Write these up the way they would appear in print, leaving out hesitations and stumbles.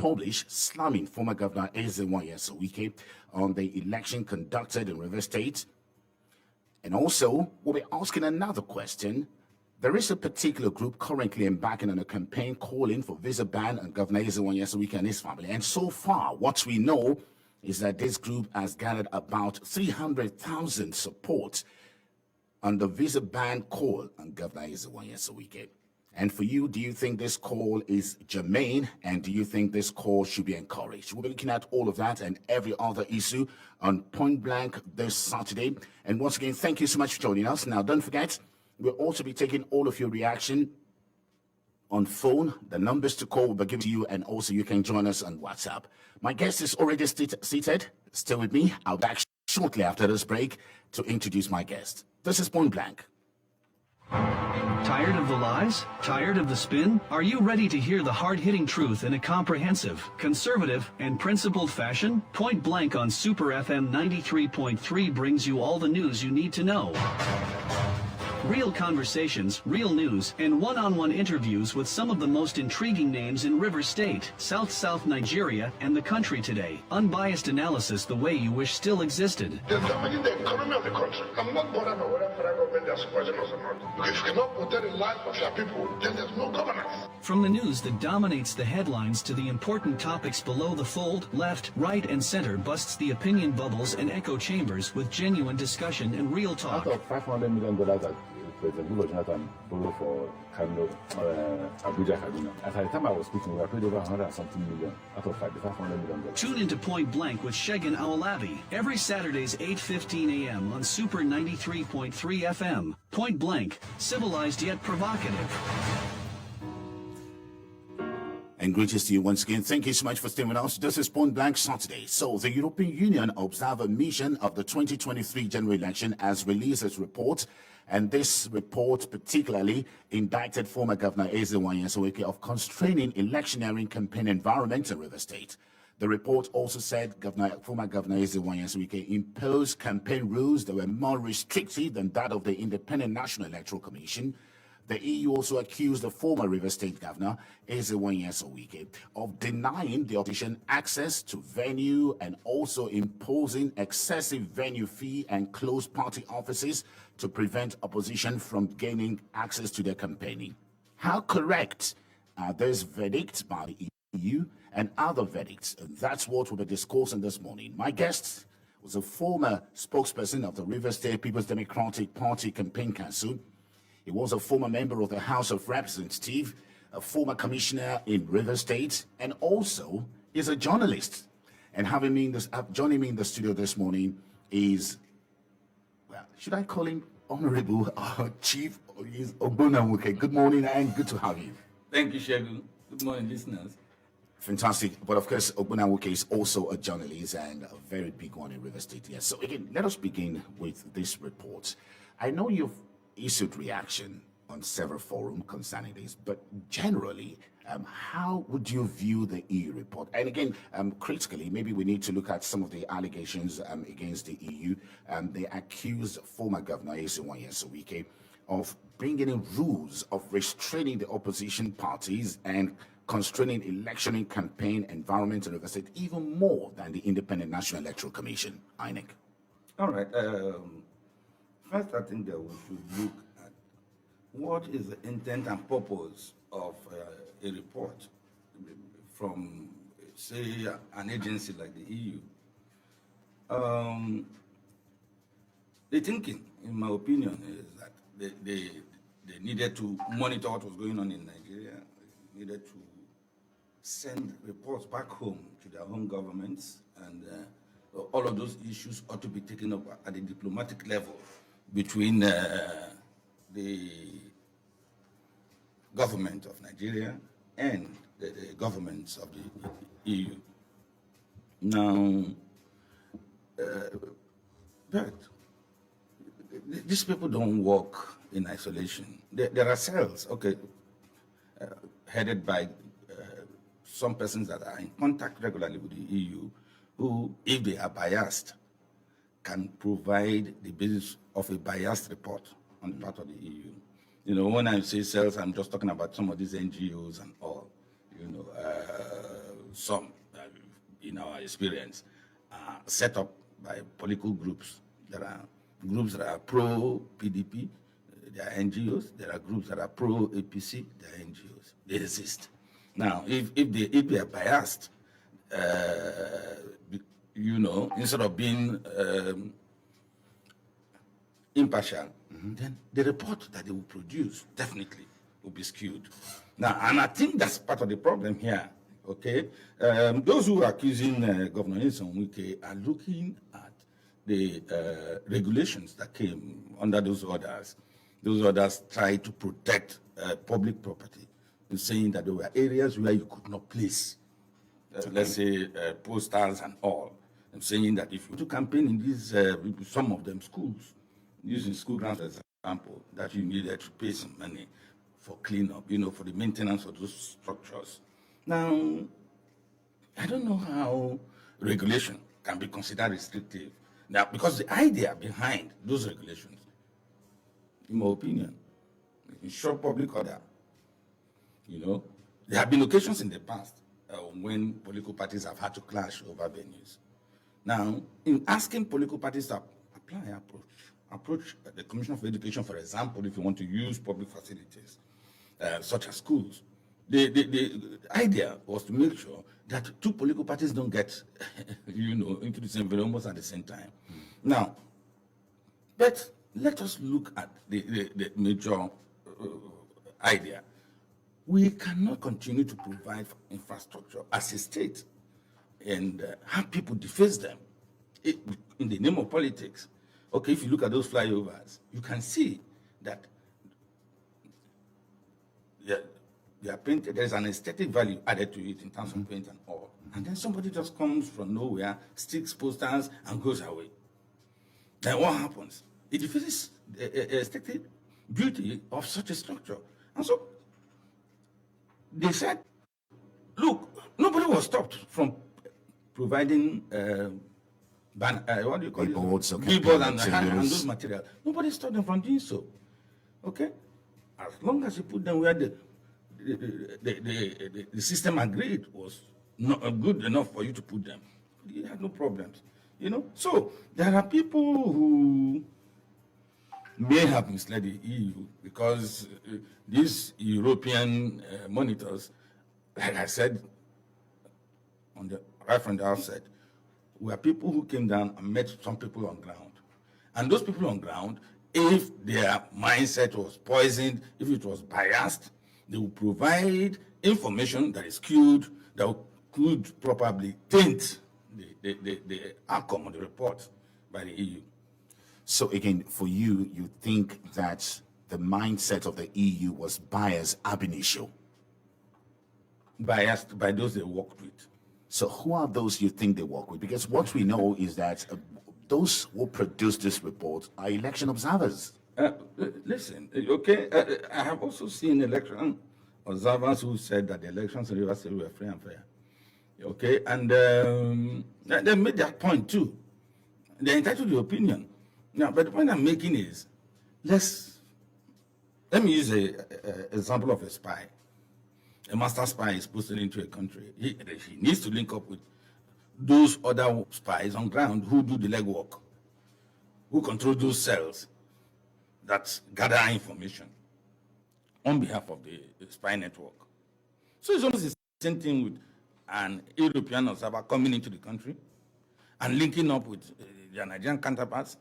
published slamming former Governor Wike on the election conducted in Rivers State. And also, we'll be asking another question. There is a particular group currently embarking on a campaign calling for visa ban on Governor Wike and his family. And so far, what we know is that this group has gathered about 300,000 support on the visa ban call on Governor Wike. And for you, do you think this call is germane, and do you think this call should be encouraged? We'll be looking at all of that and every other issue on Point Blank this Saturday. And once again, thank you so much for joining us. Now, don't forget, we'll also be taking all of your reaction on phone. The numbers to call will be given to you, and also you can join us on WhatsApp. My guest is already seated. Stay with me. I'll be back shortly after this break to introduce my guest. This is Point Blank. Tired of the lies? Tired of the spin? Are you ready to hear the hard-hitting truth in a comprehensive, conservative, and principled fashion? Point Blank on Super FM 93.3 brings you all the news you need to know. Real conversations, real news, and one-on-one interviews with some of the most intriguing names in Rivers State, South Nigeria, and the country today. Unbiased analysis the way you wish still existed. They're damaging the economy of the country. I'm not bothered about whether federal government is supporting us or not. Because if you cannot protect the lives of your people, then there's no governance. From the news that dominates the headlines to the important topics below the fold, left, right, and center busts the opinion bubbles and echo chambers with genuine discussion and real talk. Out of $500 million that President Goodluck Jonathan borrowed for Abuja, Kaduna. At the time I was speaking, we were paid over 100 and something million out of $500 million. Tune into Point Blank with Shegan Awolabi every Saturdays 8:15 a.m. on Super 93.3 FM. Point Blank, civilized yet provocative. And greetings to you once again. Thank you so much for staying with us. This is Point Blank Saturday. So the European Union Observer Mission of the 2023 general election has released its report. And this report particularly indicted former Governor Wike of constraining electioneering campaign environment in Rivers State. The report also said former Governor Wike imposed campaign rules that were more restrictive than that of the Independent National Electoral Commission. The EU also accused the former Rivers State Governor, Wike, of denying the opposition access to venue and also imposing excessive venue fee and closed party offices to prevent opposition from gaining access to their campaigning. How correct are those verdicts by the EU and other verdicts? And that's what we'll be discussing this morning. My guest was a former spokesperson of the Rivers State People's Democratic Party Campaign Council. He was a former member of the House of Representatives, a former commissioner in Rivers State, and also is a journalist. And joining me in the studio this morning is, well, should I call him Honorable Chief Ogonna Woke? Good morning and good to have you. Thank you, Shegun. Good morning, listeners. Fantastic. But of course, Ogonna Woke is also a journalist and a very big one in Rivers State. Yes. So again, let us begin with this report. I know you've issued reaction on several forums concerning this, but generally, how would you view the EU report? And again, critically, maybe we need to look at some of the allegations against the EU. They accused former Governor Wike of bringing in rules of restraining the opposition parties and constraining electioning campaign environment in Rivers State even more than the Independent National Electoral Commission, INEC. All right. First, I think that we should look at what is the intent and purpose of a report from, say, an agency like the EU. The thinking, in my opinion, is that they needed to monitor what was going on in Nigeria. They needed to send reports back home to their home governments, and all of those issues ought to be taken up at a diplomatic level between the government of Nigeria and the governments of the EU. Now, but these people don't work in isolation. There are cells, okay, headed by some persons that are in contact regularly with the EU, who, if they are biased, can provide the basis of a biased report on the part of the EU. You know, when I say cells, I'm just talking about some of these NGOs and all. You know, some, in our experience, set up by political groups. There are groups that are pro-PDP, there are NGOs. There are groups that are pro-APC, there are NGOs. They exist. Now, if they are biased, instead of being impartial, then the report that they will produce definitely will be skewed. Now, and I think that's part of the problem here. Okay, those who are accusing Governor Wike are looking at the regulations that came under those orders. Those orders try to protect public property, saying that there were areas where you could not place, let's say, posters and all. I'm saying that if you do campaign in these, some of them schools, using school grounds as an example, that you needed to pay some money for cleanup, for the maintenance of those structures. Now, I don't know how regulation can be considered restrictive. Now, because the idea behind those regulations, in my opinion, ensure public order. There have been occasions in the past when political parties have had to clash over venues. Now, in asking political parties to approach the Commission for Education, for example, if you want to use public facilities, such as schools, the idea was to make sure that two political parties don't get, into the same venue almost at the same time. Now, but let us look at the major idea. We cannot continue to provide infrastructure as a state and have people deface them in the name of politics. Okay, if you look at those flyovers, you can see that they are painted. There's an aesthetic value added to it in terms of paint and all. And then somebody just comes from nowhere, sticks posters, and goes away. Then what happens? It defaces the aesthetic beauty of such a structure. And so they said, look, nobody was stopped from providing what do you call billboards, it? Billboards and those materials. Nobody stopped them from doing so. Okay? As long as you put them where the system agreed was not good enough for you to put them, you had no problems. So there are people who may have misled the EU because these European monitors, like I said right from the outset, were people who came down and met some people on ground. And those people on ground, if their mindset was poisoned, if it was biased, they will provide information that is skewed, that could probably taint the outcome of the report by the EU. So again, for you, you think that the mindset of the EU was biased ab initio? Biased by those they worked with. So who are those you think they work with? Because what we know is that those who produce this report are election observers. Listen, okay, I have also seen election observers who said that the elections in Rivers State were free and fair. Okay, and they made that point too. They're entitled to the opinion. Now, but the point I'm making is, let me use an example of a spy. A master spy is posted into a country. He needs to link up with those other spies on ground who do the legwork, who control those cells that gather information on behalf of the spy network. So it's almost the same thing with an European observer coming into the country and linking up with their Nigerian counterparts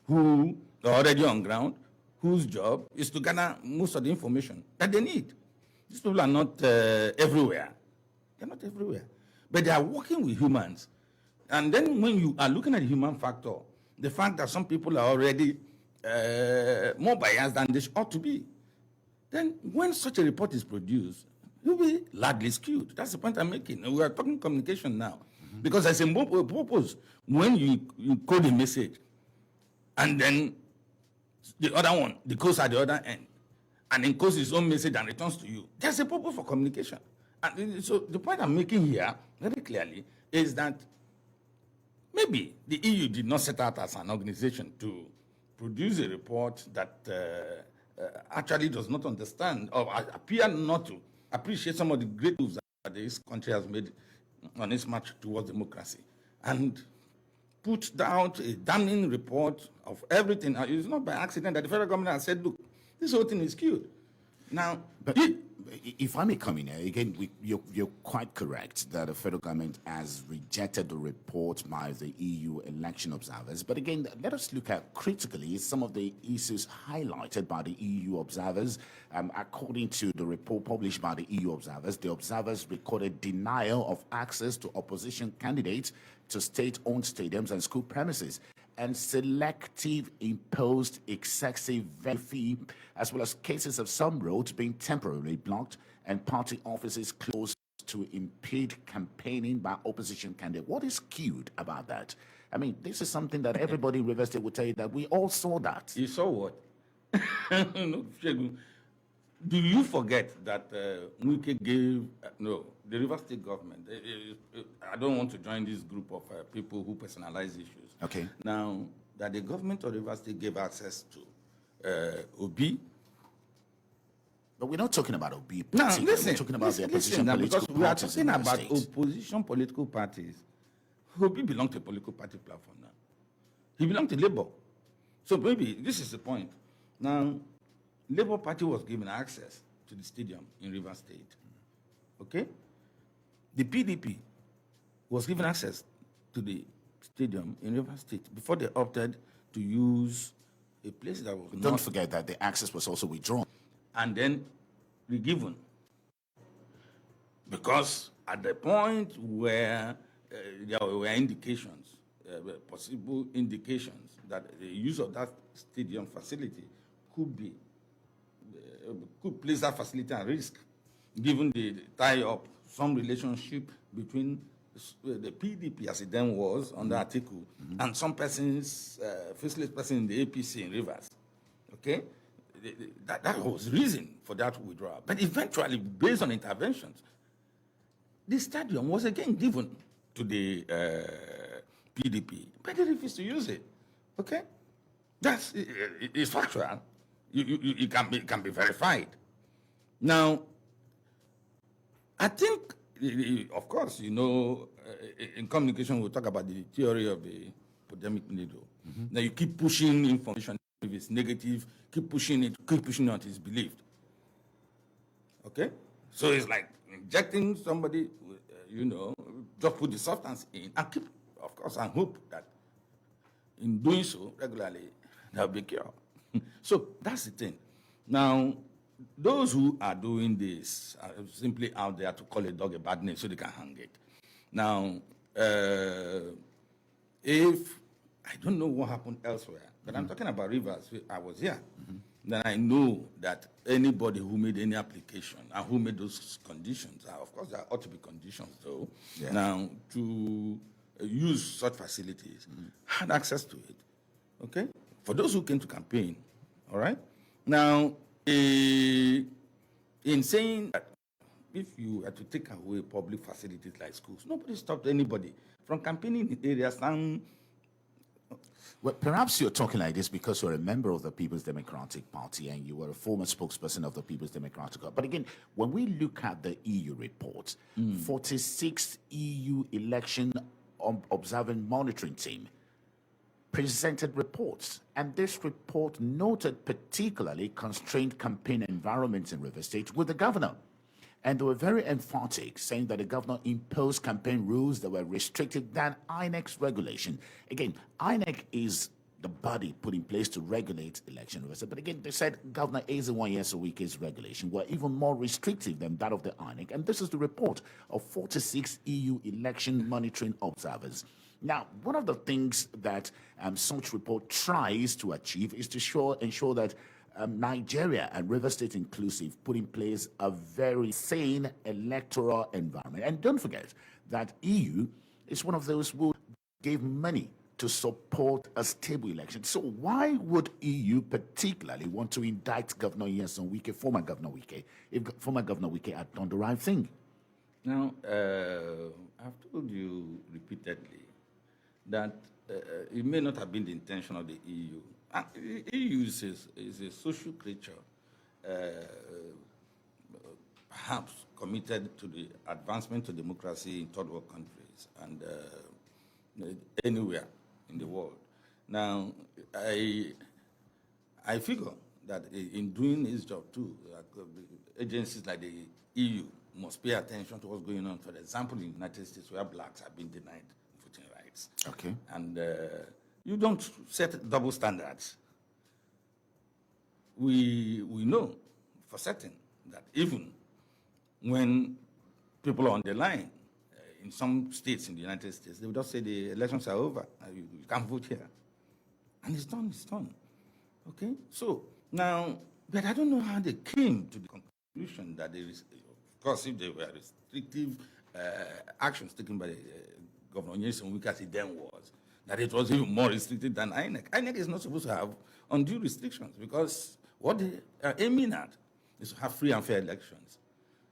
who are already on ground, whose job is to gather most of the information that they need. These people are not everywhere. They're not everywhere. But they are working with humans. And then when you are looking at the human factor, the fact that some people are already more biased than they ought to be, then when such a report is produced, it will be largely skewed. That's the point I'm making. We are talking communication now. Because there's a purpose when you code a message, and then the other one, the codes at the other end, and encodes his own message and returns to you. There's a purpose for communication. And so the point I'm making here, very clearly, is that maybe the EU did not set out as an organization to produce a report that actually does not understand or appear not to appreciate some of the great moves that this country has made on its march towards democracy and put out a damning report of everything. It's not by accident that the federal government has said, look, this whole thing is skewed. Now, but if I may come in here, again, you're quite correct that the federal government has rejected the report by the EU election observers. But again, let us look at critically some of the issues highlighted by the EU observers. According to the report published by the EU observers, the observers recorded denial of access to opposition candidates to state-owned stadiums and school premises, and selective imposed excessive fee, as well as cases of some roads being temporarily blocked and party offices closed to impede campaigning by opposition candidates. What is skewed about that? I mean, this is something that everybody in Rivers State will tell you that we all saw that. You saw what? No, do you forget that Wike gave, no, the Rivers State government, I don't want to join this group of people who personalize issues. Okay. Now, that the government of Rivers State gave access to Obi. But we're not talking about Obi. Now, listen, we're talking about the opposition now, political because we are parties talking in the about state. opposition political parties. Obi belongs to a political party platform now. He belongs to Labour. So maybe this is the point. Now, Labour Party was given access to the stadium in Rivers State. Okay? The PDP was given access to the stadium in Rivers State before they opted to use a place that was Don't forget that the access was also withdrawn. and then re-given. Because at the point where there were indications, possible indications that the use of that stadium facility could place that facility at risk, given the tie-up, some relationship between the PDP, as it then was under Atiku, and some persons, faceless person in the APC in Rivers. Okay? That was reason for that withdrawal. But eventually, based on interventions, the stadium was again given to the PDP, but they refused to use it. Okay? It's factual. It can be verified. Now, I think, of course, in communication, we'll talk about the theory of the pandemic needle. Now, you keep pushing information. If it's negative, keep pushing it until it's believed. Okay? So it's like injecting somebody, just put the substance in and keep, of course, and hope that in doing so regularly, there'll be a cure. So that's the thing. Now, those who are doing this are simply out there to call a dog a bad name so they can hang it. Now, if I don't know what happened elsewhere, but I'm talking about Rivers, I was here, then I know that anybody who made any application and who made those conditions, of course there ought to be conditions though, now to use such facilities, had access to it, okay? For those who came to campaign, all right? Now, in saying that if you were to take away public facilities like schools, nobody stopped anybody from campaigning in areas and... Well, perhaps you're talking like this because you're a member of the People's Democratic Party and you were a former spokesperson of the People's Democratic Party. But again, when we look at the EU report, 46 EU election observing monitoring team presented reports, and this report noted particularly constrained campaign environments in Rivers State with the governor. And they were very emphatic, saying that the governor imposed campaign rules that were restricted than INEC's regulation. Again, INEC is the body put in place to regulate election results. But again, they said Governor Wike's regulation were even more restrictive than that of the INEC. And this is the report of 46 EU election monitoring observers. Now, one of the things that such report tries to achieve is to ensure that Nigeria and Rivers State inclusive put in place a very sane electoral environment. And don't forget that EU is one of those who gave money to support a stable election. So why would EU particularly want to indict Governor Wike, former Governor Wike, if former Governor Wike had done the right thing? Now, I've told you repeatedly that it may not have been the intention of the EU. The EU is a social creature perhaps committed to the advancement of democracy in third world countries and anywhere in the world. Now, I figure that in doing his job too, agencies like the EU must pay attention to what's going on. For example, in the United States, where blacks have been denied voting rights. Okay. And you don't set double standards. We know for certain that even when people are on the line, in some states in the United States, they will just say the elections are over, you can't vote here. And it's done, it's done. Okay? So now, but I don't know how they came to the conclusion that there is, of course, if there were restrictive actions taken by Governor Wike as it then was, that it was even more restricted than INEC. INEC is not supposed to have undue restrictions because what they are aiming at is to have free and fair elections.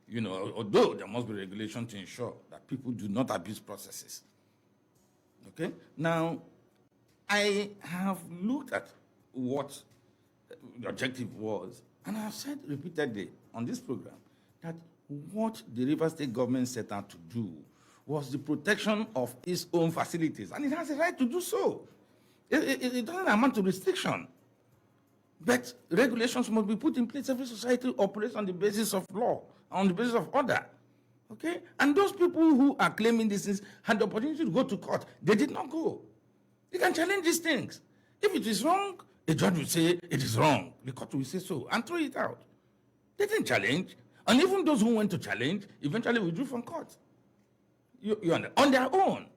You know, although there must be regulation to ensure that people do not abuse processes. Okay? Now, I have looked at what the objective was, and I have said repeatedly on this program that what the Rivers State government set out to do was the protection of its own facilities, and it has a right to do so. It doesn't amount to restriction. But regulations must be put in place. Every society operates on the basis of law, on the basis of order. Okay? And those people who are claiming these things had the opportunity to go to court. They did not go. They can challenge these things. If it is wrong, a judge will say it is wrong. The court will say so and throw it out. They didn't challenge. And even those who went to challenge eventually withdrew from court. You understand? On their own.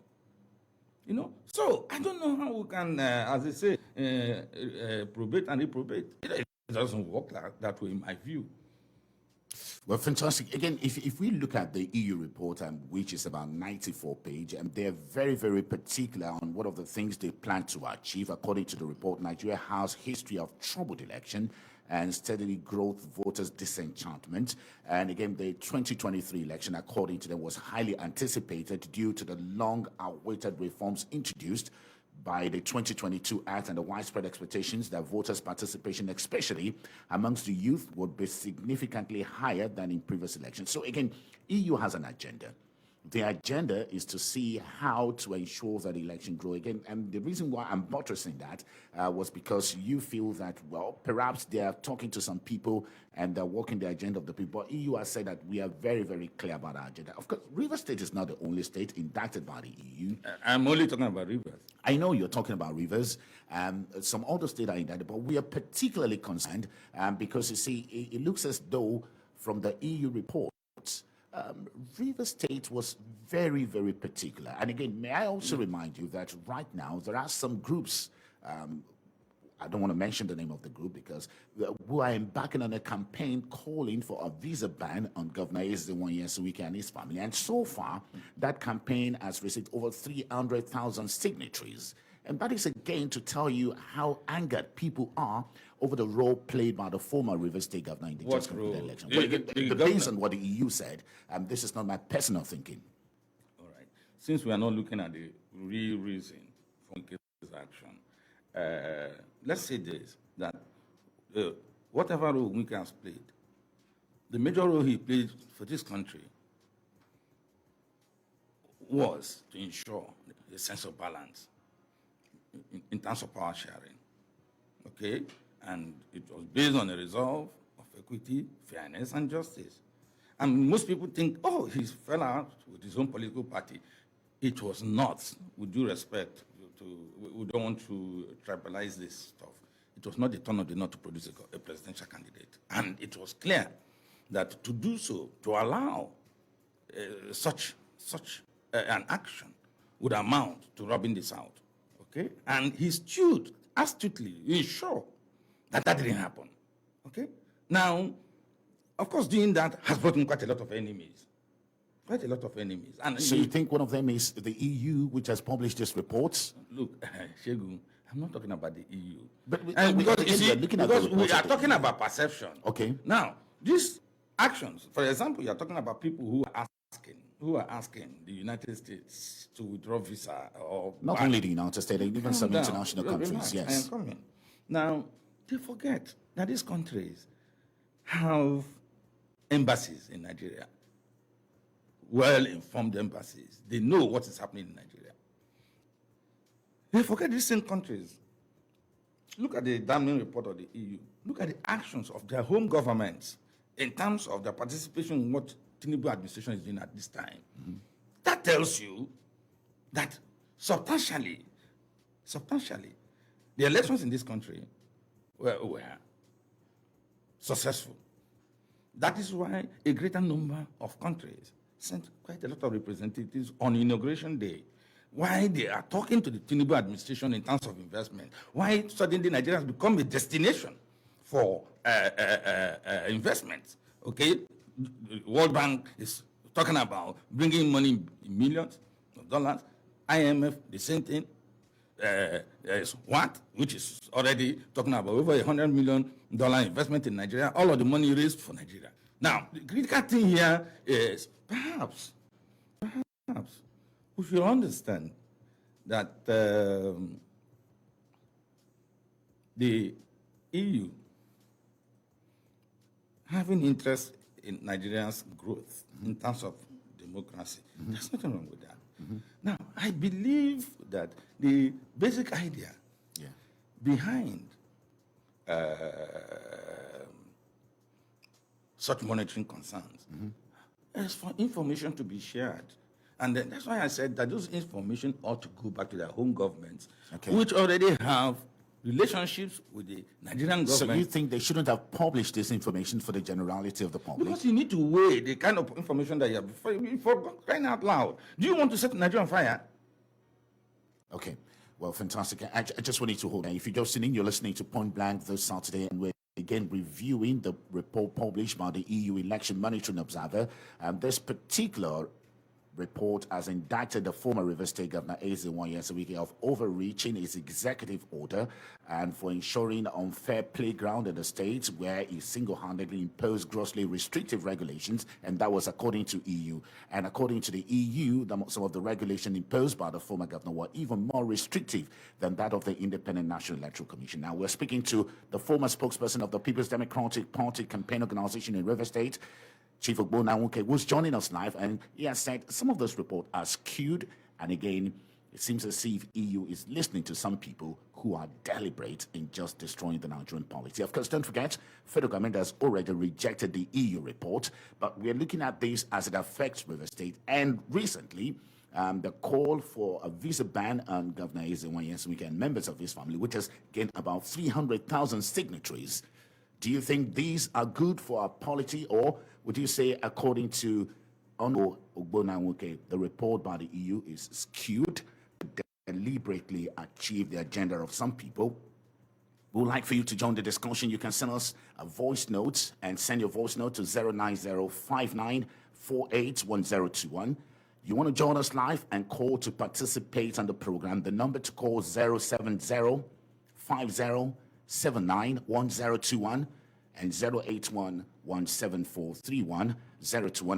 You know? So I don't know how we can, as they say, probate and reprobate. It doesn't work that way in my view. Well, fantastic. Again, if we look at the EU report, which is about 94 pages, and they're very, very particular on what of the things they plan to achieve. According to the report, Nigeria has history of troubled election and steadily growth voters' disenchantment. And again, the 2023 election, according to them, was highly anticipated due to the long-awaited reforms introduced by the 2022 Act and the widespread expectations that voters' participation, especially amongst the youth, would be significantly higher than in previous elections. So again, EU has an agenda. The agenda is to see how to ensure that the election grow again. And the reason why I'm buttressing that was because you feel that, well, perhaps they are talking to some people and they're working the agenda of the people. But EU has said that we are very, very clear about our agenda. Of course, Rivers State is not the only state indicted by the EU. I'm only talking about Rivers. I know you're talking about Rivers. Some other states are indicted, but we are particularly concerned because, you see, it looks as though from the EU reports, Rivers State was very, very particular. And again, may I also remind you that right now there are some groups, I don't want to mention the name of the group because who are embarking on a campaign calling for a visa ban on Governor Wike and his family. And so far, that campaign has received over 300,000 signatories. And that is again to tell you how angered people are over the role played by the former Rivers State governor in the just concluded election. Well, again, based on what the EU said, this is not my personal thinking. All right. Since we are not looking at the real reason for Wike's action, let's say this, that whatever role Wike has played, the major role he played for this country was to ensure a sense of balance in terms of power sharing, okay? And it was based on a resolve of equity, fairness, and justice. And most people think, oh, he fell out with his own political party. It was not, with due respect, we don't want to tribalize this stuff. It was not the turn of the knot to produce a presidential candidate. And it was clear that to do so, to allow such an action would amount to rubbing this out. Okay? And he stood astutely, he's sure that didn't happen. Okay? Now, of course, doing that has brought him quite a lot of enemies. Quite a lot of enemies. And so you think one of them is the EU, which has published these reports? Look, Shegun, I'm not talking about the EU. But because we are talking about perception. Okay. Now, these actions, for example, you are talking about people who are asking the United States to withdraw visa or not only the United States, even some international countries. Yes. I am coming. Now, they forget that these countries have embassies in Nigeria, well-informed embassies, they know what is happening in Nigeria. They forget these same countries. Look at the damning report of the EU. Look at the actions of their home governments in terms of their participation in what Tinubu administration is doing at this time. Mm-hmm. That tells you that substantially, the elections in this country were successful. That is why a greater number of countries sent quite a lot of representatives on Inauguration Day. Why they are talking to the Tinubu administration in terms of investment. Why suddenly Nigeria has become a destination for investment. Okay, the World Bank is talking about bringing money in millions of dollars. IMF, the same thing. There's WAT, which is already talking about over $100 million investment in Nigeria. All of the money raised for Nigeria. Now, the critical thing here is perhaps we should understand that the EU having interest in Nigeria's growth in terms of democracy. Mm-hmm. There's nothing wrong with that. Mm-hmm. Now, I believe that the basic idea behind such monitoring concerns is for information to be shared. And then that's why I said that those information ought to go back to their home governments, which already have relationships with the Nigerian government. So you think they shouldn't have published this information for the generality of the public? Because you need to weigh the kind of information that you have for crying out loud. Do you want to set Nigeria on fire? Okay. Well, fantastic. I just want you to hold on. If you're just tuning in, you're listening to Point Blank this Saturday, and we're again reviewing the report published by the EU Election Monitoring Observer. This particular report has indicted the former Rivers State Governor Wike of overreaching his executive order and for ensuring unfair playground in the state where he single-handedly imposed grossly restrictive regulations, and that was according to EU. And according to the EU, some of the regulations imposed by the former governor were even more restrictive than that of the Independent National Electoral Commission. Now, we're speaking to the former spokesperson of the People's Democratic Party campaign organization in Rivers State, Chief Ogonna Woke, who's joining us live, and he has said some of those reports are skewed, and again, it seems as if EU is listening to some people who are deliberate in just destroying the Nigerian polity. Of course, don't forget, federal government has already rejected the EU report, but we're looking at this as it affects River State, and recently, the call for a visa ban on Governor Wike and members of his family, which has gained about 300,000 signatories. Do you think these are good for our polity, or would you say, according to Ogonna Woke, the report by the EU is skewed to deliberately achieve the agenda of some people? We would like for you to join the discussion. You can send us a voice note and send your voice note to 09059481021. You want to join us live and call to participate on the program. The number to call 07050791021 and 081-174-31-021,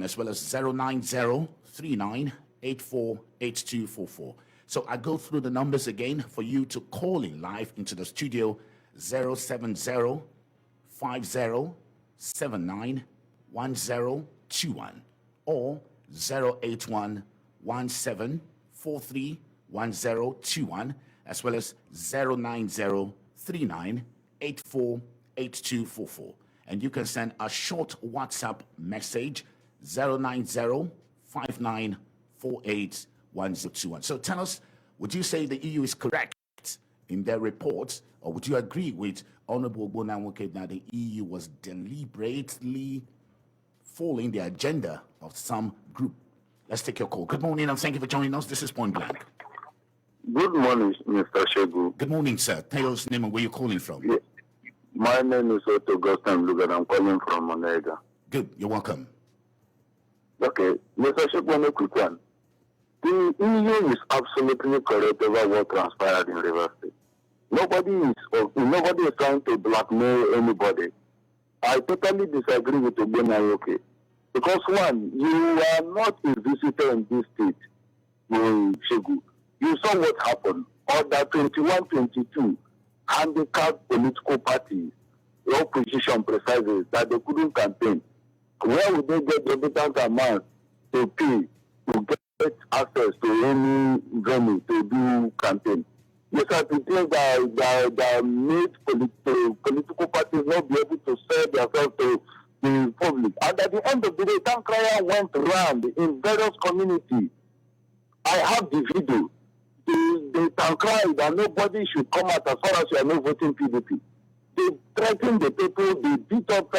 as well as 09039848244. So I go through the numbers again for you to call in live into the studio: 07050791021 or 081-174-31-021, as well as 09039848244. And you can send a short WhatsApp message, 09059481021. So tell us, would you say the EU is correct in their reports, or would you agree with Honorable Ogonna Woke that the EU was deliberately following the agenda of some group? Let's take your call. Good morning, and thank you for joining us. This is Point Blank. Good morning, Mr. Shegu. Good morning, sir. Tell us your name and where you're calling from. Yeah. My name is Otto Gustam Lugan. I'm calling from Onega. Good. You're welcome. Okay. Mr. Shegu, one quick one. The EU is absolutely correct over what transpired in Rivers State. Nobody is trying to blackmail anybody. I totally disagree with Ogonna Woke. Because one, you are not a visitor in this state, Shegu. You saw what happened. Order 2122 handicapped political parties, the opposition precisely, that they couldn't campaign. where would they get the exorbitant amount to pay to get access to any venue to do campaign? These are the things that made political parties not be able to sell themselves to the public. And at the end of the day, town crier went around in various communities. I have the video. They town cry that nobody should come out as far as you are not voting PDP. They threatened the people, they beat up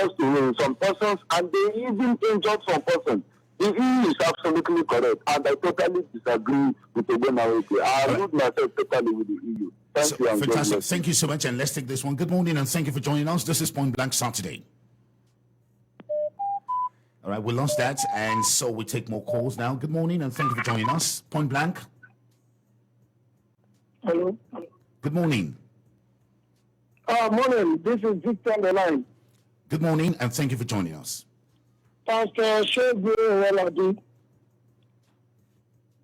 some persons, and they even injured some persons. The EU is absolutely correct, and I totally disagree with Ogonna Woke. I root myself totally with the EU. Thank you. Fantastic. Thank you so much, and let's take this one. Good morning, and thank you for joining us. This is Point Blank Saturday. All right, we lost that, and so we take more calls now. Good morning, and thank you for joining us. Point Blank. Hello. Good morning. Morning. This is Victor on the line. Good morning, and thank you for joining us. Pastor Shogu Oladi.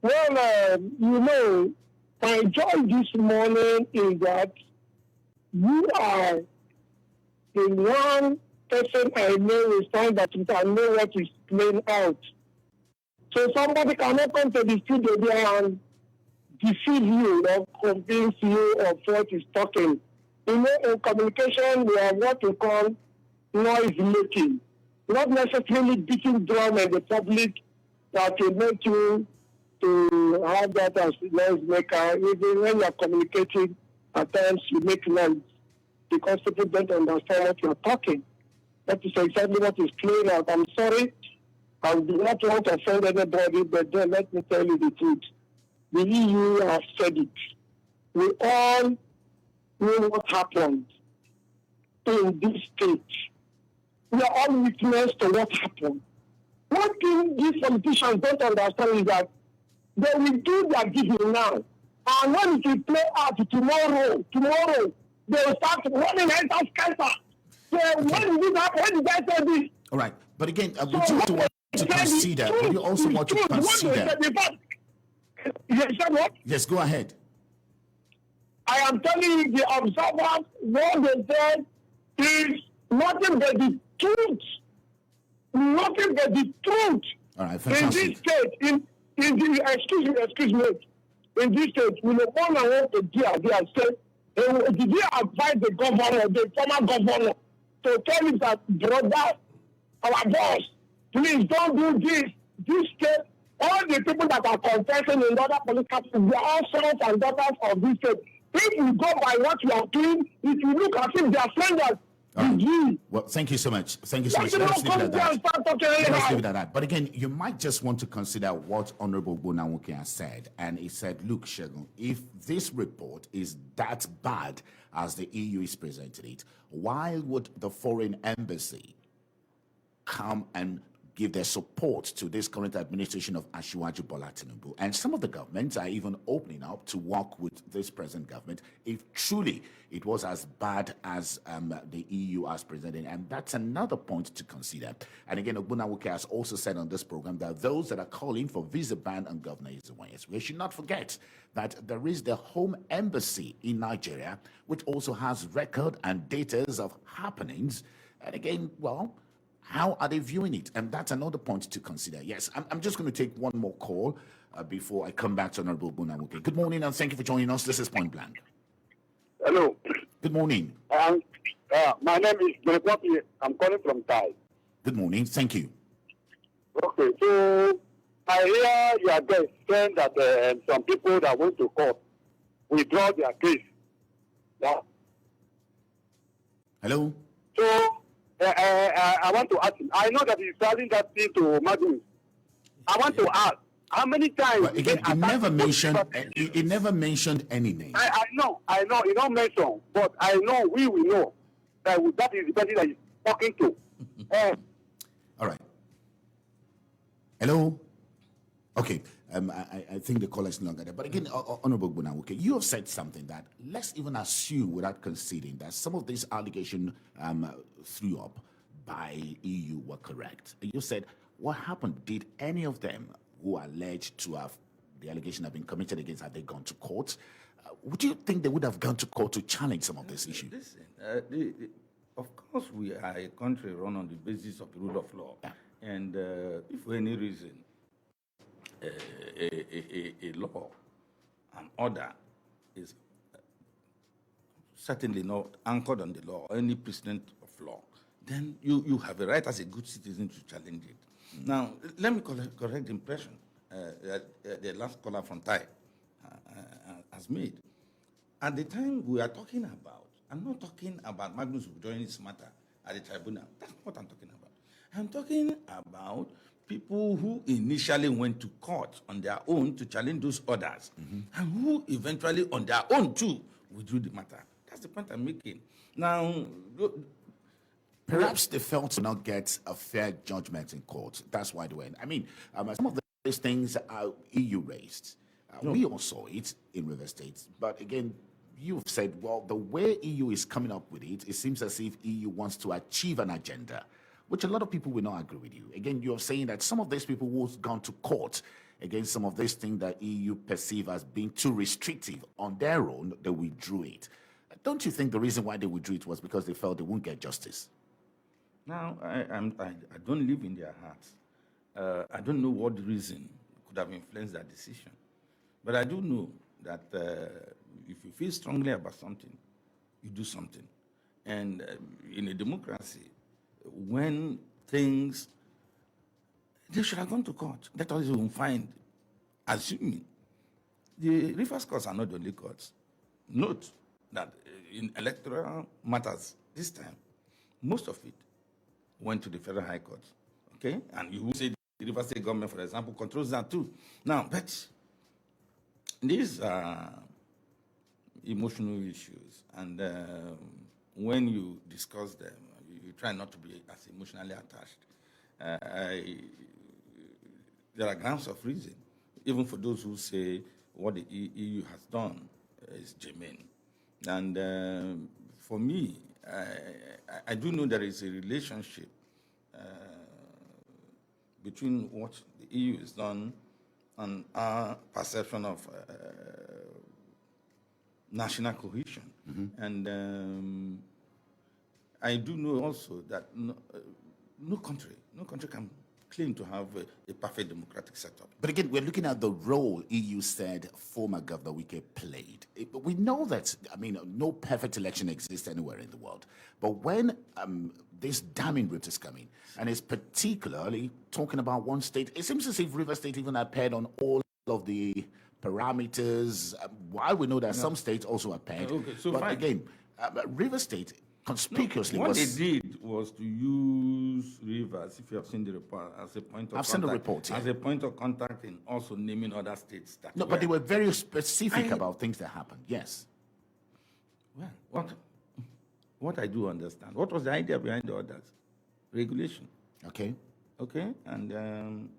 Well, my joy this morning is that you are the one person I know will stand that you can know what is playing out. So somebody cannot come to the studio there and deceive you or convince you of what is talking. In communication, we have what we call noise making. Not necessarily beating drum in the public that will make you to have that as noise maker. Even when you are communicating, at times you make noise because people don't understand what you are talking. That is exactly what is playing out. I'm sorry. I do not want to offend anybody, but then let me tell you the truth. The EU has said it. We all know what happened in this state. We are all witness to what happened. One thing these politicians don't understand is that they will do their giving now. And when it will play out tomorrow, they will start running enter scatter. So when did this happen? When did I say this? All right, but again, would you also want to consider? Would you also want to consider? You said what? Yes, go ahead. I am telling you, the observers, what they said is nothing but the truth. Nothing but the truth. All right, in fantastic. this state, in the excuse me, in this state, we no longer want to do they are saying, did you advise the governor, the former governor, to tell him that, brother, our boss, please don't do this. This state, all the people that are contesting in other political parties, they are all sons and daughters of this state. If you go by what you are doing, if you look as if they are strangers, well, thank you so much. Thank you so much. Let's leave it at that. Let's leave it at that. But again, you might just want to consider what Honorable Ogonna Woke has said. And he said, look, Shegun, if this report is that bad as the EU is presenting it, why would the foreign embassy come and give their support to this current administration of Asiwaju Bola Tinubu? And some of the governments are even opening up to work with this present government if truly it was as bad as the EU has presented. And that's another point to consider. And again, Ogonna Woke has also said on this program that those that are calling for visa ban on Governor Ezekwesili, we should not forget that there is the Home Embassy in Nigeria, which also has record and data of happenings. And again, well, how are they viewing it? And that's another point to consider. Yes, I'm just going to take one more call before I come back to Honorable Ogonna Woke. Good morning, and thank you for joining us. This is Point Blank. Hello. Good morning. My name is Gregory. I'm calling from Thai. Good morning. Thank you. Okay, so I hear your guest saying that some people that went to court withdraw their case. Yeah. Hello? So I want to ask him. I know that he's selling that thing to Madhu. I want to ask, how many times? But again, he never mentioned any name. I know, you don't mention, but I know, we will know that is the person that he's talking to. All right. Hello? Okay. I think the caller is no longer there. But again, Honorable Ogonna Woke, you have said something that let's even assume without conceding that some of these allegations threw up by EU were correct. You said, what happened? Did any of them who are alleged to have the allegation have been committed against, have they gone to court? Would you think they would have gone to court to challenge some of this issue? Listen, of course, we are a country run on the basis of the rule of law. Yeah. And if for any reason a law, an order is certainly not anchored on the law or any precedent of law, then you have a right as a good citizen to challenge it. Now, let me correct the impression the last caller from Thai has made. At the time we are talking about, I'm not talking about Magnus withdrawing his matter at the tribunal. That's not what I'm talking about. I'm talking about people who initially went to court on their own to challenge those orders, and who eventually on their own too withdrew the matter. That's the point I'm making. Now, perhaps they felt to not get a fair judgment in court. That's why they went. I mean, some of these things EU raised. We all saw it in Rivers State. But again, you've said, well, the way EU is coming up with it, it seems as if EU wants to achieve an agenda, which a lot of people will not agree with you. Again, you're saying that some of these people who've gone to court against some of these things that EU perceive as being too restrictive on their own, they withdrew it. Don't you think the reason why they withdrew it was because they felt they wouldn't get justice? Now, I don't live in their hearts. I don't know what reason could have influenced that decision. But I do know that if you feel strongly about something, you do something. And in a democracy, when things, they should have gone to court. Let us even find, assuming the Rivers courts are not the only courts. Note that in electoral matters this time, most of it went to the Federal High Court, okay? And you will say the Rivers State government, for example, controls that too. Now, but these are emotional issues, and when you discuss them, you try not to be as emotionally attached. There are grounds of reason, even for those who say what the EU has done is germane. And for me, I do know there is a relationship between what the EU has done and our perception of national cohesion. And I do know also that no country can claim to have a perfect democratic setup. But again, we're looking at the role EU said former Governor Wike played. But we know that, I mean, no perfect election exists anywhere in the world. But when this damning route is coming, and it's particularly talking about one state, it seems as if Rivers State even appeared on all of the parameters. While we know that some states also appeared. Okay, so but fine. Again, Rivers State conspicuously what was... they did was to use Rivers, if you have seen the report, as a point of I've seen the report, yeah. as a point of contact in also naming other states. That No, but they were very specific about things that happened, yes. Well, what I do understand, what was the idea behind the orders? Regulation. Okay. Okay, and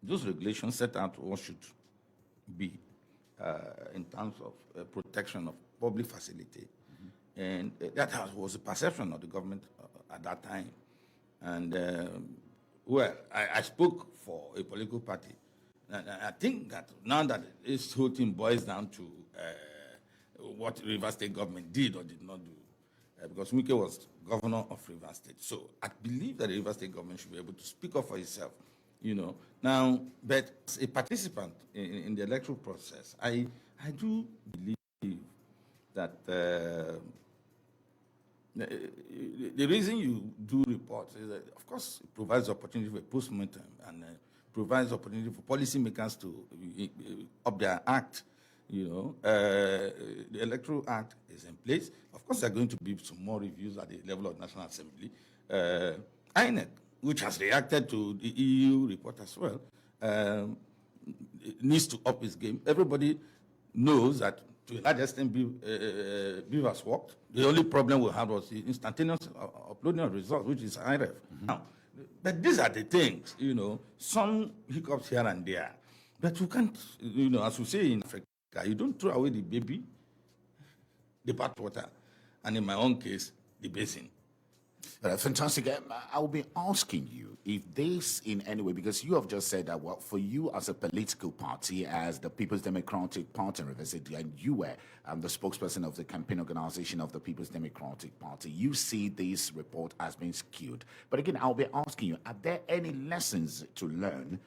those regulations set out what should be in terms of protection of public facility. And that was a perception of the government at that time. And, well, I spoke for a political party. And I think that now that this whole thing boils down to what Rivers State government did or did not do, because Wike was governor of Rivers State. So I believe that the Rivers State government should be able to speak up for itself, you know. Now, but as a participant in the electoral process, I do believe that the reason you do reports is that, of course, it provides opportunity for post-mortem and provides opportunity for policymakers to up their act. You know, the Electoral Act is in place. Of course, there are going to be some more reviews at the level of National Assembly. INEC, which has reacted to the EU report as well, needs to up its game. Everybody knows that to a large extent, BIV has worked. The only problem we had was the instantaneous uploading of results, which is IREF. Now, but these are the things, you know, some hiccups here and there. But you can't, you know, as we say in Africa, you don't throw away the baby, the bathwater, and in my own case, the basin. Fantastic. I'll be asking you if this in any way, because you have just said that, well, for you as a political party, as the People's Democratic Party in Rivers City, and you were the spokesperson of the campaign organization of the People's Democratic Party, you see this report as being skewed. But again, I'll be asking you, are there any lessons to learn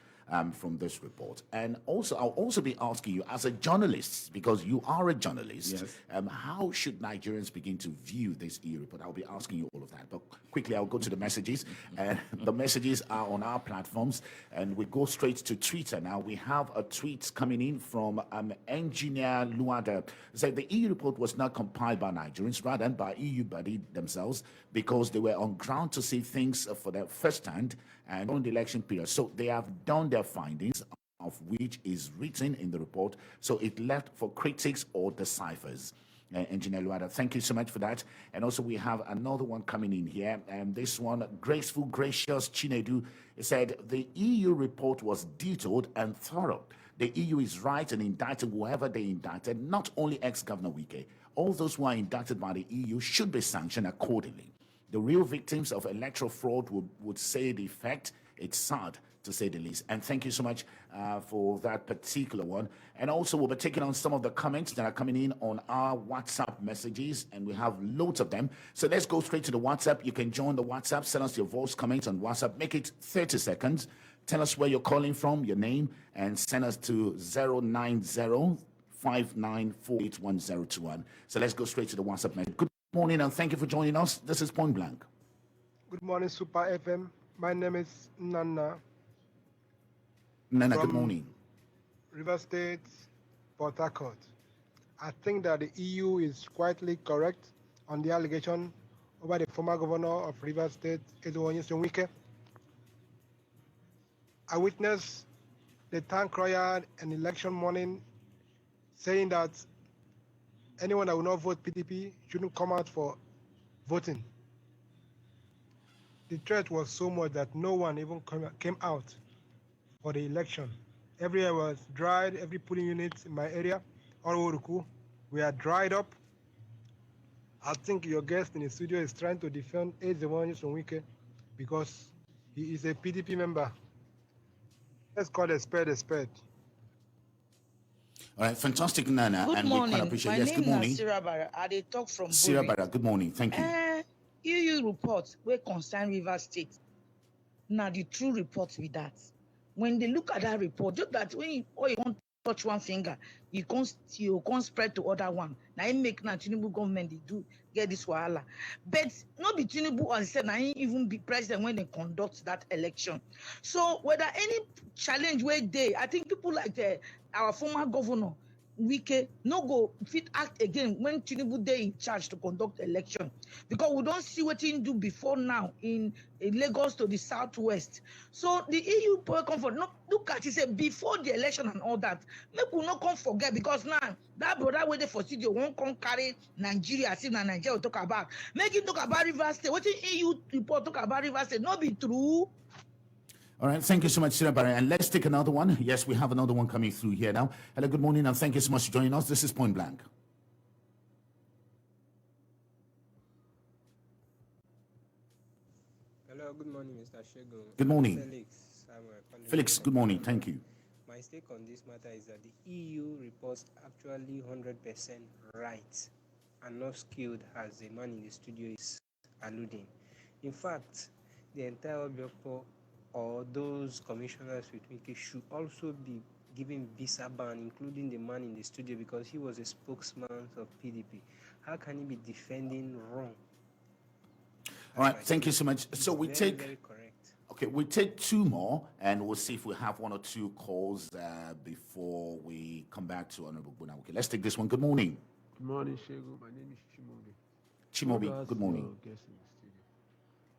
from this report? And also, I'll also be asking you as a journalist, because you are a journalist, Yes. how should Nigerians begin to view this EU report? I'll be asking you all of that. But quickly, I'll go to the messages. And the messages are on our platforms. And we go straight to Twitter now. We have a tweet coming in from Engineer Luada. Said the EU report was not compiled by Nigerians, rather by EU body themselves, because they were on ground to see things for the first hand and on the election period. So they have done their findings, of which is written in the report. So it left for critics or deciphers. Engineer Luada, thank you so much for that. And also we have another one coming in here. And this one, Graceful, Gracious Chinedu, said the EU report was detailed and thorough. The EU is right in indicting whoever they indicted, not only ex-Governor Wike. All those who are indicted by the EU should be sanctioned accordingly. The real victims of electoral fraud would say the effect. It's sad, to say the least. And thank you so much for that particular one. And also, we'll be taking on some of the comments that are coming in on our WhatsApp messages, and we have loads of them. So let's go straight to the WhatsApp. You can join the WhatsApp, send us your voice comments on WhatsApp. Make it 30 seconds. Tell us where you're calling from, your name, and send us to 090-5948-1021. So let's go straight to the WhatsApp message. Good morning, and thank you for joining us. This is Point Blank. Good morning, Super FM. My name is Nana. Nana, From good morning. River State, Port Harcourt. I think that the EU is quietly correct on the allegation over the former governor of River State, Ogonna Wike. I witnessed the town crier an election morning saying that anyone that will not vote PDP shouldn't come out for voting. The threat was so much that no one even came out for the election. Everywhere was dried, every polling unit in my area, all Uruku, we are dried up. I think your guest in the studio is trying to defend Ogonna Wike because he is a PDP member. Let's call a spade a spade. All right, fantastic, Nana. Good and morning. we quite appreciate. My Yes, name good morning. is Sira Bara. I dey talk from Sira Bori. Bara, good morning. Thank you. EU report wey concern River State. Now the true report with that. When they look at that report, just that when you can't touch one finger, you can't spread to other one. Now it make now Tinubu government they do get this wahala. But not be Tinubu as I said, now even be president when they conduct that election. So whether any challenge where they, I think people like our former governor Wike no go fit act again when Tinubu dey in charge to conduct election, because we don't see what he do before now in Lagos to the southwest. So the EU boy comfort no look at it say before the election and all that. Make we not come forget, because now that brother wey dey for studio won't come carry Nigeria as if na Nigeria we talk about. Make him talk about River State. What the EU report talk about River State not be true. All right, thank you so much, Sira Bara. And let's take another one. Yes, we have another one coming through here now. Hello, good morning, and thank you so much for joining us. This is Point Blank. Hello, good morning, Mr. Shego. Good morning. Felix Samuel. Felix, good morning. Thank you. My take on this matter is that the EU reports actually 100% right and not skewed as the man in the studio is alluding. In fact, the entire Obiokpo or those commissioners with Wike should also be given visa ban, including the man in the studio, because he was a spokesman of PDP. How can he be defending wrong? All right, thank you so much. So we take... Very correct. Okay, we take two more, and we'll see if we have one or two calls before we come back to Honorable Buna. Okay, let's take this one. Good morning. Good morning, Shego. My name is Chimobi. Chimobi, good morning.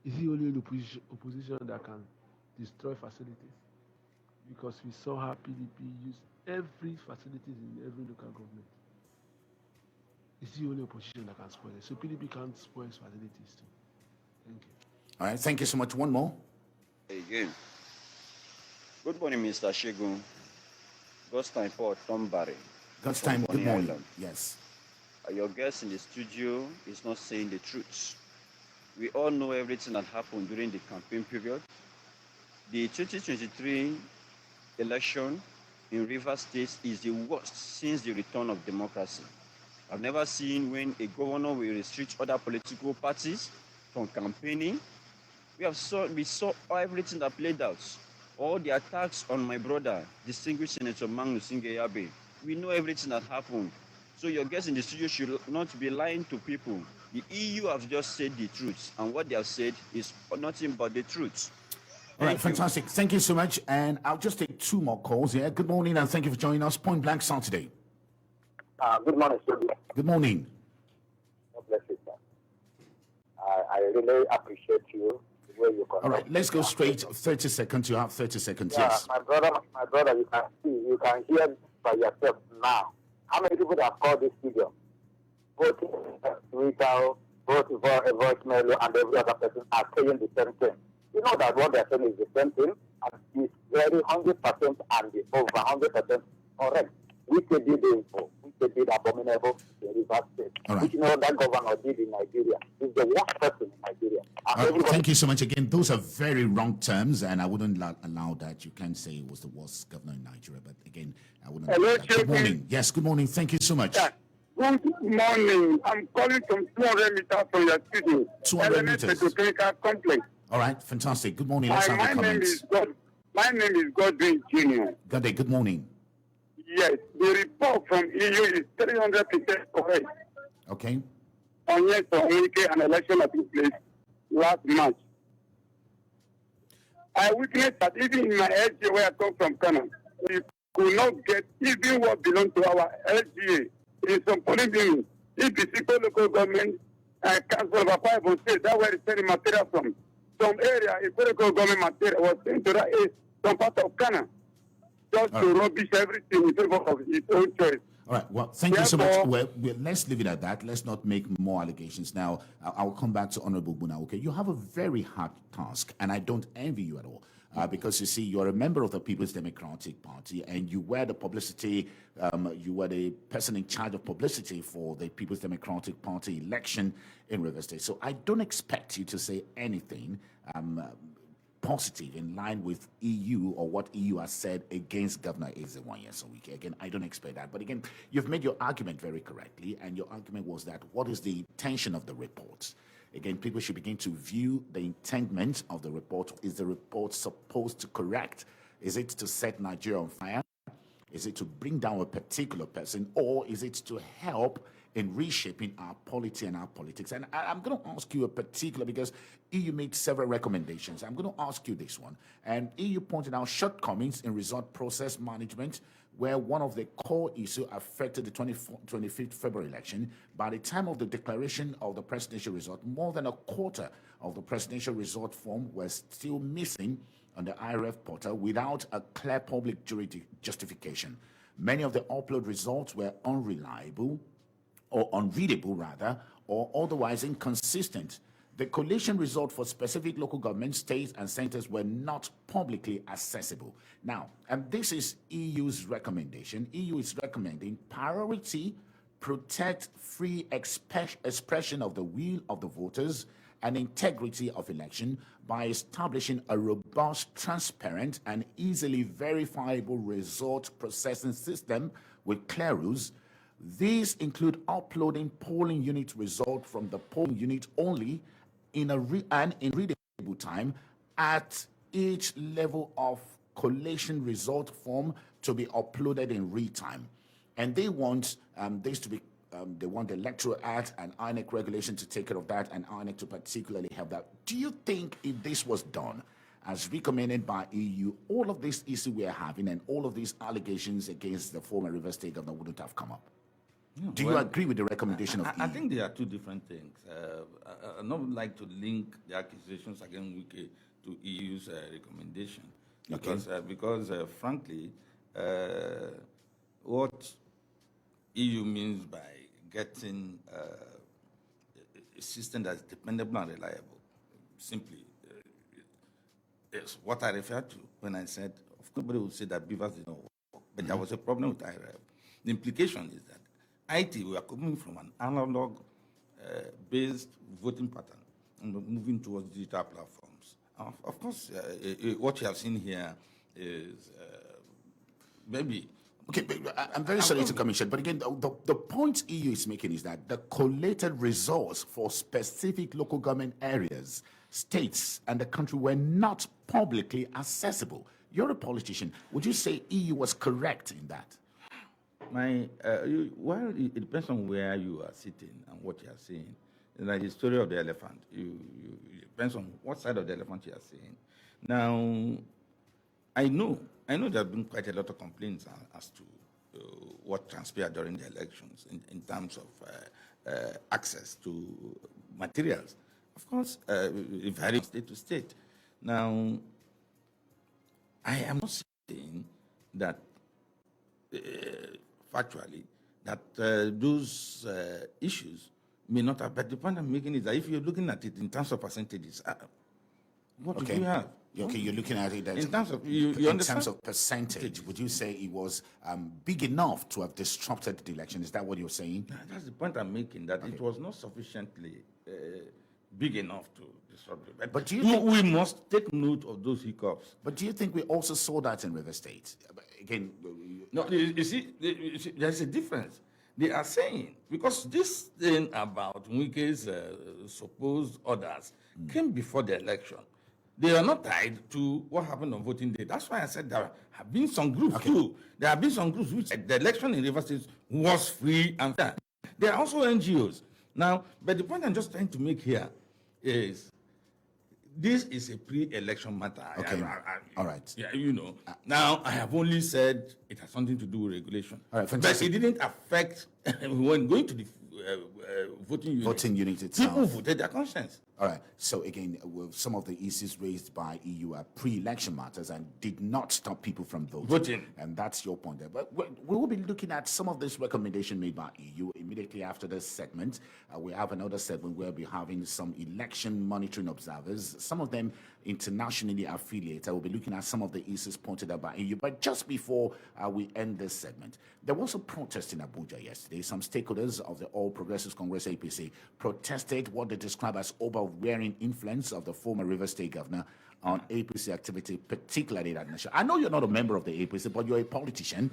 Is he only the opposition that can destroy facilities? Because we saw how PDP used every facilities in every local government. It's the only opposition that can spoil it. So PDP can't spoil its facilities too. Thank you. All right, thank you so much. One more. Again. Good morning, Mr. Shegun. God's time for Tom Barry. God's time, good morning. Yes. Your guest in the studio is not saying the truth. We all know everything that happened during the campaign period. The 2023 election in Rivers State is the worst since the return of democracy. I've never seen when a governor will restrict other political parties from campaigning. We saw everything that played out. All the attacks on my brother, distinguished Senator Magnus Singeyabe. We know everything that happened. So your guests in the studio should not be lying to people. The EU have just said the truth, and what they have said is nothing but the truth. All right, fantastic. Thank you so much. And I'll just take two more calls here. Good morning, and thank you for joining us. Point Blank Saturday. Good morning, sir. Good morning. God bless you, sir. I really appreciate you. The way you All right, let's go straight. 30 seconds. You have 30 seconds. Yeah, Yes. my brother, you can hear by yourself now. How many people have called this video? Both Twitter, both voicemail, and every other person are saying the same thing. You know that what they're saying is the same thing, and it's very 100% and over 100% correct. We could do the info. We could do the abominable in Rivers State. Right. Which you know that governor did in Nigeria. He's the worst person in Nigeria. Thank you so much again. Those are very wrong terms, and I wouldn't allow that. You can't say it was the worst governor in Nigeria, but again, I wouldn't. Hello, Good morning. Yes, good morning. Thank you so much. Yeah. Good morning. I'm calling from 200 meters from your studio. 200 meters. Petrochemical complex. All right, fantastic. Good morning. Let's have the comments. My name is Godwin Jr. Good morning. Yes, the report from EU is 300% correct. Okay. On yes, an election that took place last March. I witnessed that even in my LGA where I come from, Canada, we could not get even what belongs to our LGA. In some polling units, if the Siko local government council of Akwa Ibom State, that's where it's sending material from. Some area, if local government material was sent to that some part of Canada, just to rubbish everything in favor of its own choice. All right. Well, thank you so much. Well, let's leave it at that. Let's not make more allegations. Now, I'll come back to Honorable Buna. Okay, you have a very hard task, and I don't envy you at all. Because you see, you're a member of the People's Democratic Party, and you were the publicity, you were the person in charge of publicity for the People's Democratic Party election in Rivers State. So I don't expect you to say anything positive in line with EU or what EU has said against Governor Ezewanya Sowike. Again, I don't expect that. But again, you've made your argument very correctly, and your argument was that what is the intention of the report? Again, people should begin to view the intendment of the report. Is the report supposed to correct? Is it to set Nigeria on fire? Is it to bring down a particular person? Or is it to help in reshaping our polity and our politics? And I'm going to ask you a particular, because EU made several recommendations. I'm going to ask you this one. And EU pointed out shortcomings in result process management, where one of the core issues affected the 25th February election. By the time of the declaration of the presidential result, more than a quarter of the presidential result form was still missing on the IRF portal without a clear public justification. Many of the upload results were unreliable, or unreadable rather, or otherwise inconsistent. The collation result for specific local governments, states, and centers were not publicly accessible. Now, and this is EU's recommendation. EU is recommending priority, protect free expression of the will of the voters and integrity of election by establishing a robust, transparent, and easily verifiable result processing system with clear rules. These include uploading polling unit result from the polling unit only in in readable time at each level of collation result form to be uploaded in real time. And they want this to be, they want the Electoral Act and INEC regulation to take care of that, and INEC to particularly have that. Do you think if this was done as recommended by EU, all of this issue we are having and all of these allegations against the former Rivers State governor wouldn't have come up? Do you agree with the recommendation of EU? I think there are two different things. I don't like to link the accusations against Wike to EU's recommendation, because frankly, what EU means by getting a system that's dependable and reliable, simply, is what I referred to when I said, nobody would say that Beavers did not work, but there was a problem with IRF. The implication is that IT, we are coming from an analog based voting pattern. moving towards digital platforms. Of course, what you have seen here is maybe. Okay, but I'm very sorry to commission, but again, the point EU is making is that the collated results for specific local government areas, states, and the country were not publicly accessible. You're a politician. Would you say EU was correct in that? Well, it depends on where you are sitting and what you are seeing. Like the story of the elephant, it depends on what side of the elephant you are seeing. Now, I know there have been quite a lot of complaints as to what transpired during the elections in terms of access to materials. Of course, it varies state to state. Now, I am not saying that factually that those issues may not have, but the point I'm making is that if you're looking at it in terms of percentages, what do you have? Okay, you're looking at it in terms of in terms of percentage. Would you say it was big enough to have disrupted the election? Is that what you're saying? That's the point I'm making. That it was not sufficiently big enough to disrupt it. But do you think we must take note of those hiccups? But do you think we also saw that in Rivers State? Again, no. You see, there's a difference. They are saying, because this thing about Wike's supposed orders came before the election, they are not tied to what happened on voting day. That's why I said there have been some groups too. There have been some groups which the election in Rivers State was free and fair. There are also NGOs. Now, but the point I'm just trying to make here is this is a pre-election matter. Okay. All right. Yeah, now, I have only said it has something to do with regulation. All right, fantastic. But it didn't affect when going to the voting unit itself. People voted their conscience. All right. So again, some of the issues raised by EU are pre-election matters and did not stop people from voting. And that's your point there. But we will be looking at some of this recommendation made by EU immediately after this segment. We have another segment where we'll be having some election monitoring observers, some of them internationally affiliated. We'll be looking at some of the issues pointed out by EU. But just before we end this segment, there was a protest in Abuja yesterday. Some stakeholders of the All Progressives Congress APC protested what they describe as overwhelming influence of the former Rivers State governor on APC activity, particularly that nation. I know you're not a member of the APC, but you're a politician.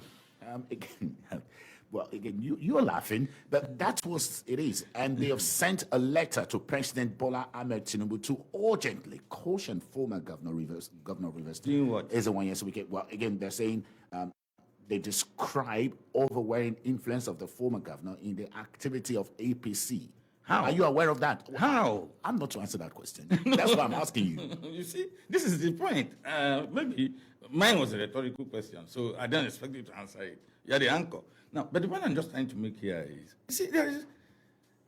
You're laughing, but that's what it is. And they have sent a letter to President Bola Ahmed Tinubu to urgently caution former Governor Rivers State. Doing what? Is the 1 year so we get, well, again, they're saying they describe overwhelming influence of the former governor in the activity of APC. How? Are you aware of that? How? I'm not to answer that question. That's why I'm asking you. You see, this is the point. Maybe mine was a rhetorical question, so I don't expect you to answer it. You're the anchor. Now, but the point I'm just trying to make here is, you see, there is,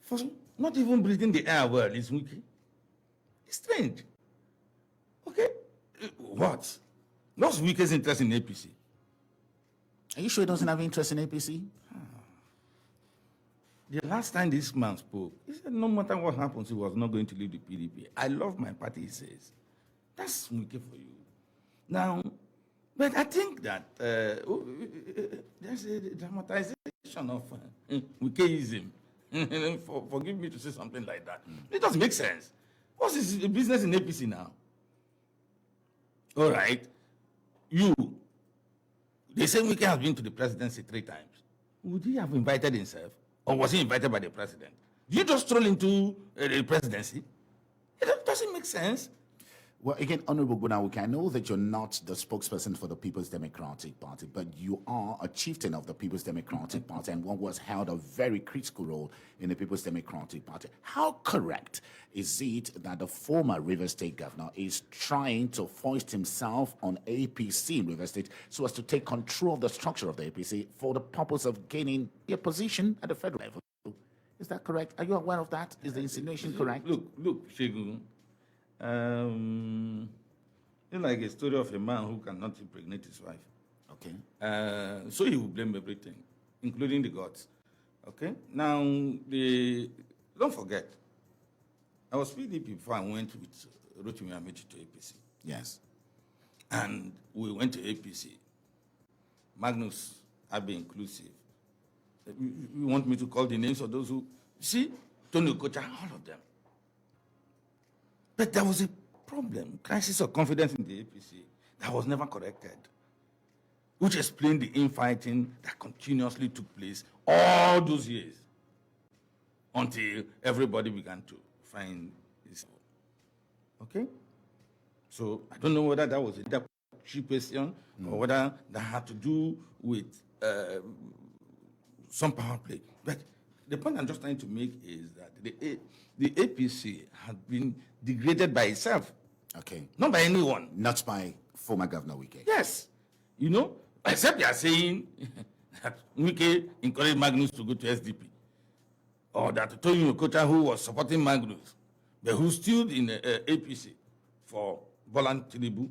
for not even breathing the air well is Wike. It's strange. Okay? What? What's Wike's interest in APC? Are you sure he doesn't have interest in APC? The last time this man spoke, he said no matter what happens, he was not going to leave the PDP. I love my party, he says. That's Wike for you. Now, but I think that there's a dramatization of Wikeism. Forgive me to say something like that. It doesn't make sense. What's his business in APC now? All right. They say Wike has been to the presidency 3 times. Would he have invited himself? Or was he invited by the president? Do you just stroll into the presidency? It doesn't make sense. Well, again, Honorable Ogonna Woke, I know that you're not the spokesperson for the People's Democratic Party, but you are a chieftain of the People's Democratic Party and one who has held a very critical role in the People's Democratic Party. How correct is it that the former Rivers State governor is trying to foist himself on APC in Rivers State so as to take control of the structure of the APC for the purpose of gaining a position at the federal level? Is that correct? Are you aware of that? Is the insinuation correct? Look, Shegun. It's like a story of a man who cannot impregnate his wife. Okay. So he will blame everything, including the gods. Okay. Now, don't forget, I was PDP before I went with Rotimi Amechi to APC. Yes. And we went to APC. Magnus Abe inclusive. You want me to call the names of those who see Tony Okocha, all of them. But there was a problem, crisis of confidence in the APC that was never corrected, which explained the infighting that continuously took place all those years until everybody began to find this. Okay? So I don't know whether that was a question or whether that had to do with some power play. But the point I'm just trying to make is that the APC had been degraded by itself. Okay. Not by anyone. Not by former Governor Wike. Yes. You know, except you are saying that Wike encouraged Magnus to go to SDP. Or that Tony Okocha, who was supporting Magnus, but who stood in the APC for Bolan Tinubu,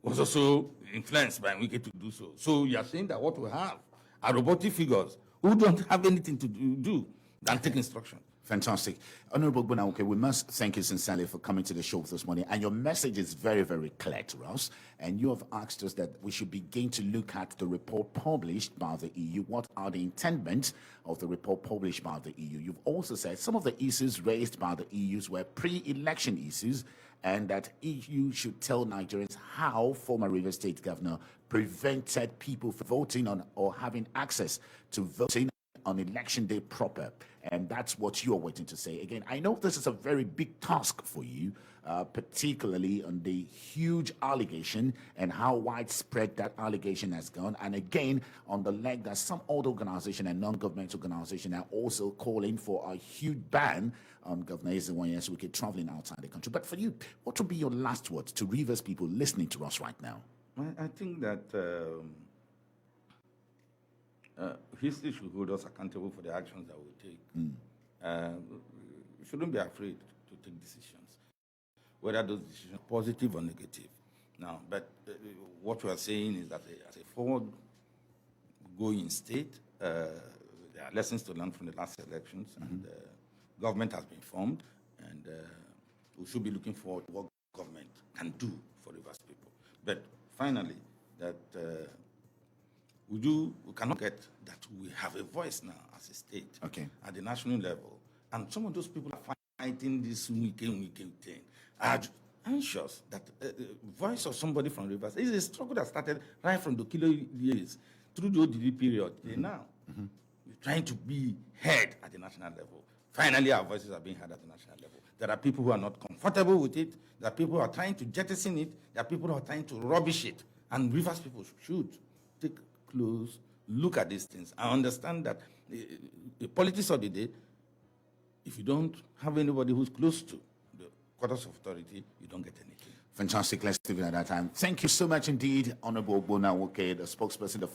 was also influenced by Wike to do so. So you are saying that what we have are robotic figures who don't have anything to do than take instruction. Fantastic. Honorable Ogonna Woke, we must thank you sincerely for coming to the show this morning. And your message is very, very clear to us. And you have asked us that we should begin to look at the report published by the EU. What are the intendments of the report published by the EU? You've also said some of the issues raised by the EUs were pre-election issues, and that EU should tell Nigerians how former Rivers State Governor prevented people from voting on or having access to voting on election day proper. And that's what you're waiting to say. Again, I know this is a very big task for you, particularly on the huge allegation and how widespread that allegation has gone. And again, on the leg that some other organization and non-government organization are also calling for a huge ban on Governor Ezenwonya Wike traveling outside the country. But for you, what would be your last words to Rivers people listening to us right now? I think that history should hold us accountable for the actions that we take. We shouldn't be afraid to take decisions, whether those decisions are positive or negative. Now, but what we are saying is that as a forward-going state, there are lessons to learn from the last elections, and government has been formed, and we should be looking forward to what government can do for Rivers people. But finally, that we cannot get that we have a voice now as a state at the national level. And some of those people are fighting this weekend thing. Are anxious that the voice of somebody from Rivers is a struggle that started right from the kilo years through the ODD period. Now, we're trying to be heard at the national level. Finally, our voices are being heard at the national level. There are people who are not comfortable with it. There are people who are trying to jettison it. There are people who are trying to rubbish it. And Rivers people should take close look at these things. I understand that the politics of the day, if you don't have anybody who's close to the quarters of authority, you don't get anything. Fantastic. Let's leave it at that time. Thank you so much indeed, Honorable Ogonna Woke, the spokesperson of